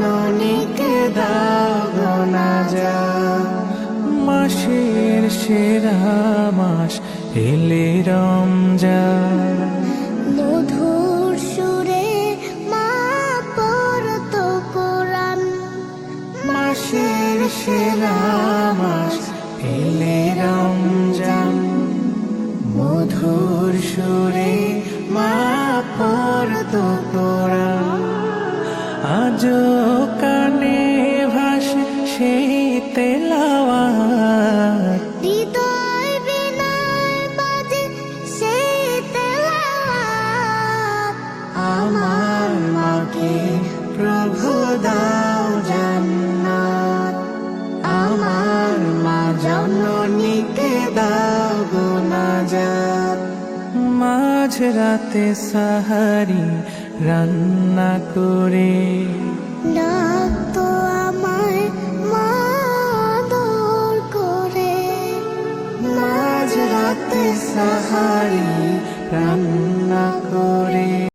জননীকে দাও গো নাজাত। মাসের সেরা মাস এলে রমজান, মধুর সুরে মা পড়তো কোরআন। মাসের সেরা মাস এলে রমজান, মধুর সুরে মা পড়তো কোরআন। আজও কানে ভাসে সেই তেলাওয়াত, হৃদয় বিনয় বাজে সেই তেলাওয়াত। আমার মাকে প্রভু দাও জান্নাত, আমার মা জননীকে দাও গো নাজাত। মাঝ রাতে সাহারি রান্না করে, ডাকতো আমায় মা আদর করে। মাঝ রাতে সাহারি রান্না করে,